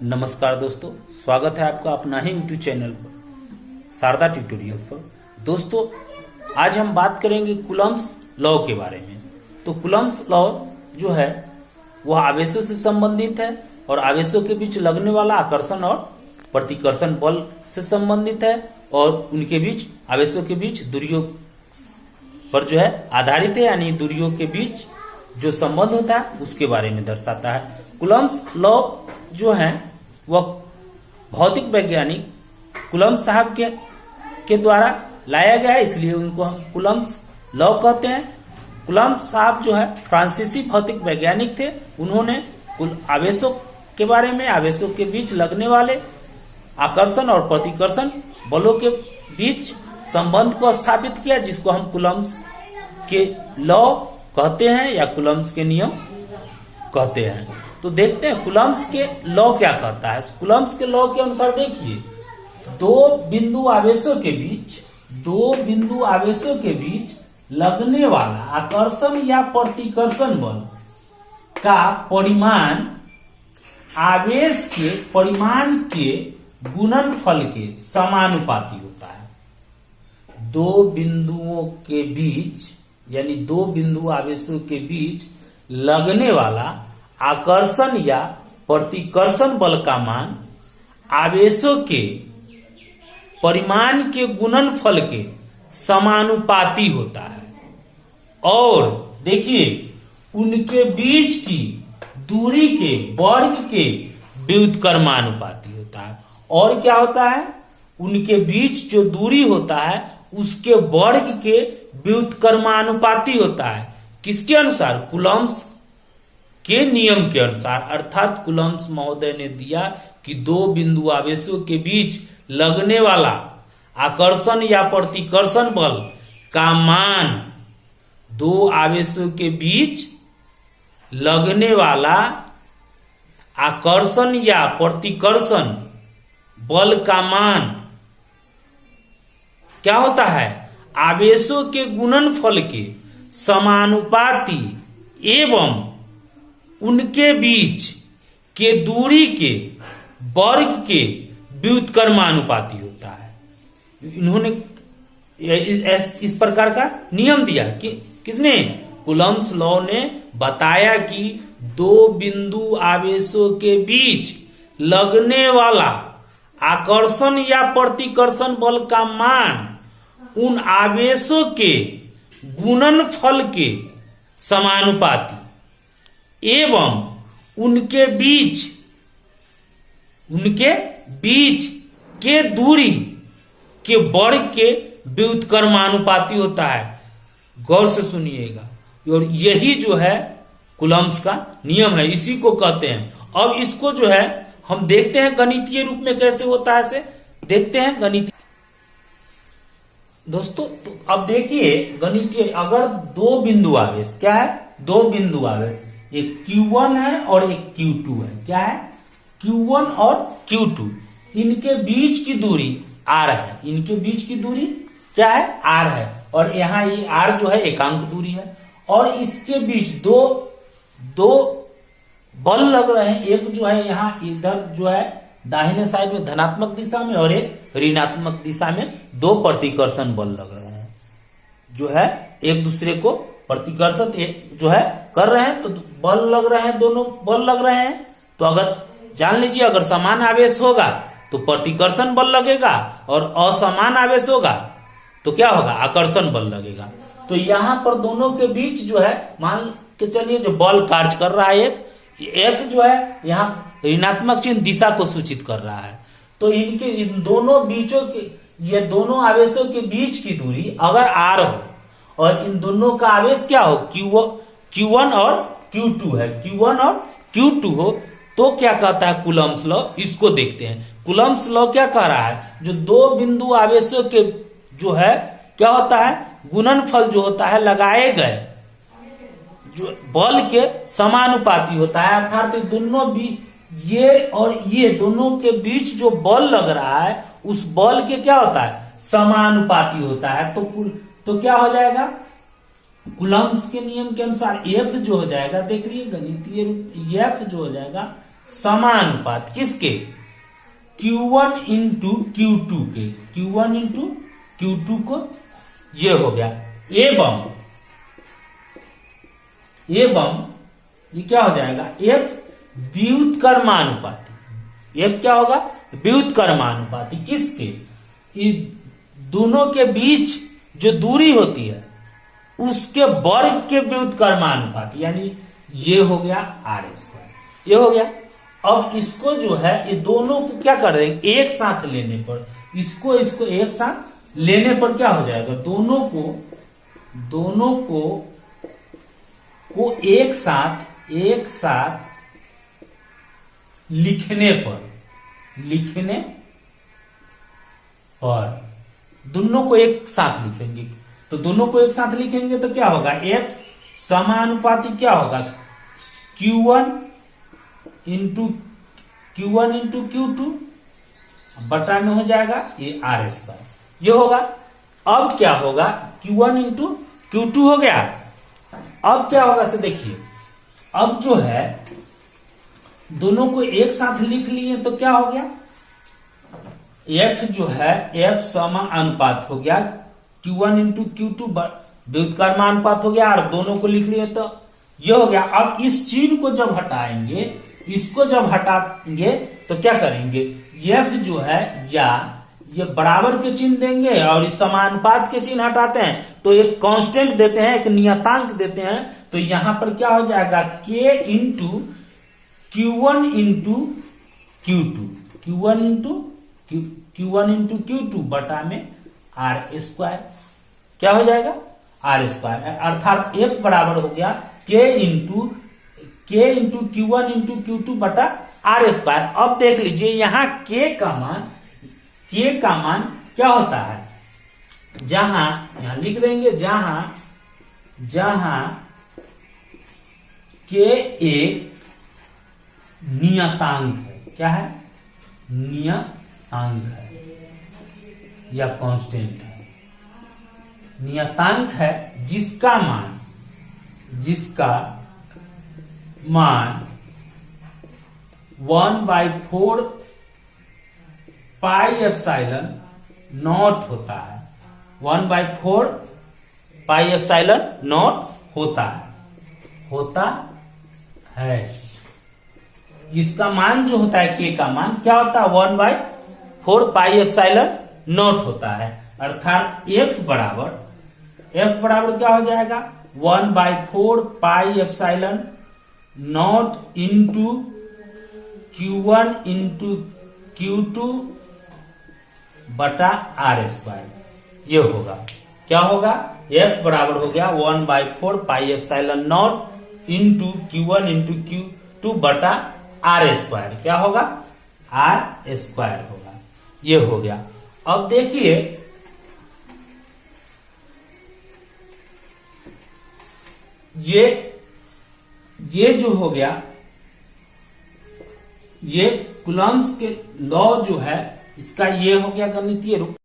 नमस्कार दोस्तों, स्वागत है आपका अपना ही यूट्यूब चैनल पर शारदा ट्यूटोरियल्स पर। दोस्तों, आज हम बात करेंगे कूलम्ब्स लॉ के बारे में। तो कूलम्ब्स लॉ जो है वह आवेशों से संबंधित है और आवेशों के बीच लगने वाला आकर्षण और प्रतिकर्षण बल से संबंधित है और उनके बीच आवेशों के बीच दूरियों पर जो है आधारित है, यानी दूरियों के बीच जो संबंध होता है उसके बारे में दर्शाता है। कूलम्ब्स लॉ जो है वह भौतिक वैज्ञानिक कूलम्ब साहब के द्वारा लाया गया है, इसलिए उनको हम कूलम्ब्स लॉ कहते हैं। कूलम्ब साहब जो है फ्रांसीसी भौतिक वैज्ञानिक थे। उन्होंने आवेशों के बारे में, आवेशों के बीच लगने वाले आकर्षण और प्रतिकर्षण बलों के बीच संबंध को स्थापित किया, जिसको हम कूलम्ब्स के लॉ कहते हैं या कूलम्ब्स के नियम कहते हैं। तो देखते हैं कूलम्ब्स के लॉ क्या कहता है। कूलम्ब्स के लॉ के अनुसार देखिए, दो बिंदु आवेशों के बीच लगने वाला आकर्षण या प्रतिकर्षण बल का परिमाण आवेश के परिमाण के गुणनफल के समानुपाती होता है। दो बिंदुओं के बीच यानी दो बिंदु आवेशों के बीच लगने वाला आकर्षण या प्रतिकर्षण बल का मान आवेशों के परिमाण के गुणनफल के समानुपाती होता है। और देखिए, उनके बीच की दूरी के वर्ग के व्युत्क्रमानुपाती होता है। और क्या होता है? उनके बीच जो दूरी होता है उसके वर्ग के व्युत्क्रमानुपाती होता है। किसके अनुसार? कूलम्ब्स के नियम के अनुसार। अर्थात कूलम्ब्स महोदय ने दिया कि दो बिंदु आवेशों के बीच लगने वाला आकर्षण या प्रतिकर्षण बल का मान दो आवेशों के बीच लगने वाला आकर्षण या प्रतिकर्षण बल का मान क्या होता है? आवेशों के गुणनफल के समानुपाती एवं उनके बीच के दूरी के वर्ग के व्युत्क्रमानुपाती होता है। इन्होंने इस प्रकार का नियम दिया कि किसने? कूलम्ब्स लॉ ने बताया कि दो बिंदु आवेशों के बीच लगने वाला आकर्षण या प्रतिकर्षण बल का मान उन आवेशों के गुणनफल के समानुपाती एवं उनके बीच के दूरी के वर्ग के व्युत्क्रमानुपाती होता है। गौर से सुनिएगा, और यही जो है कूलम्ब्स का नियम है, इसी को कहते हैं। अब इसको जो है हम देखते हैं गणितीय रूप में कैसे होता है, इसे देखते हैं गणितीय। दोस्तों, तो अब देखिए गणितीय, अगर दो बिंदु आवेश, क्या है? दो बिंदु आवेश, एक Q1 है और एक Q2 है। क्या है? Q1 और Q2, इनके बीच की दूरी R है। इनके बीच की दूरी क्या है? R है। और यहाँ ये R जो है एकांक दूरी है। और इसके बीच दो बल लग रहे हैं। एक जो है यहाँ इधर जो है दाहिने साइड में धनात्मक दिशा में, और एक ऋणात्मक दिशा में दो प्रतिकर्षण बल लग रहे हैं, जो है एक दूसरे को प्रतिकर्षित जो है कर रहे हैं। तो बल लग रहे हैं, दोनों बल लग रहे हैं। तो अगर जान लीजिए, अगर समान आवेश होगा तो प्रतिकर्षण बल लगेगा, और असमान आवेश होगा तो क्या होगा? आकर्षण बल लगेगा। तो यहां पर दोनों के बीच जो है, मान के चलिए जो बल कार्य कर रहा है F जो है यहाँ ऋणात्मक चिन्ह दिशा को सूचित कर रहा है। तो इन दोनों बीचों के, ये दोनों आवेशों के बीच की दूरी अगर R हो और इन दोनों का आवेश क्या हो? Q1 और Q2 है, Q1 और Q2 हो, तो क्या कहता है कूलम्ब्स लॉ? इसको देखते हैं। कूलम्ब्स लॉ क्या कह रहा है? जो दो बिंदु आवेशों के जो है क्या होता है? गुणनफल जो होता है लगाए गए जो बल के समानुपाती होता है। अर्थात दोनों भी, ये और ये दोनों के बीच जो बल लग रहा है उस बल के क्या होता है? समानुपाती होता है। तो क्या हो जाएगा? कूलम्ब्स के नियम के अनुसार एफ जो हो जाएगा, देख लीजिए गणितीय रूप, एफ जो हो जाएगा समानुपात किसके, Q1 इंटू Q2 के, Q1 इंटू Q2 को, ये हो गया। एवं ये क्या हो जाएगा, F व्युत्क्रमानुपाती। F क्या होगा, व्युत्क्रमानुपाती किसके, दोनों के बीच जो दूरी होती है उसके वर्ग के व्युत्क्रमानुपाती, यानी ये हो गया R², ये हो गया। अब इसको जो है ये दोनों को क्या कर देंगे, एक साथ लेने पर, इसको एक साथ लेने पर क्या हो जाएगा, दोनों को एक साथ लिखने पर दोनों को एक साथ लिखेंगे, तो दोनों को एक साथ लिखेंगे तो क्या होगा, F समानुपाती क्या होगा, Q1 इंटू Q2 बटा में हो जाएगा ये R², ये होगा। अब क्या होगा, Q1 इंटू Q2 हो गया। अब क्या होगा से देखिए, अब जो है दोनों को एक साथ लिख लिए तो क्या हो गया, F जो है F समानुपात हो गया, Q1 इंटू Q2 व्युत्क्रमानुपात हो गया, और दोनों को लिख लिए तो ये हो गया। अब इस चिन्ह को जब हटाएंगे, इसको जब हटाएंगे तो क्या करेंगे, F जो है या ये बराबर के चिन्ह देंगे और इस समानुपात के चिन्ह हटाते हैं तो एक कांस्टेंट देते हैं, एक नियतांक देते हैं, तो यहां पर क्या हो जाएगा, K into Q1 into Q1 into Q2 बटा में R², क्या हो जाएगा, R², अर्थात F बराबर हो गया K into Q1 into Q2 बटा R²। अब देख लीजिए यहाँ K का मान क्या होता है, जहां यहां लिख देंगे, जहां K एक नियतांक है, क्या है, नियतांक है या कांस्टेंट है, नियतांक है जिसका मान 1/4 पाई एप्सिलॉन नॉट होता है, 1/4 पाई एप्सिलॉन नॉट होता है। इसका मान जो होता है, K का मान क्या होता है, 1/4 पाई एप्सिलॉन नॉट होता है, अर्थात F बराबर क्या हो जाएगा, 1/4 pi epsilon not into Q1 into Q2 बटा R², ये होगा, क्या होगा, F बराबर हो गया 1/4 pi epsilon not into Q1 into Q2 बटा R², क्या होगा, R² होगा, ये हो गया। अब देखिए ये जो हो गया, ये कूलम्ब्स के लॉ जो है इसका ये हो गया गणितीय रूप।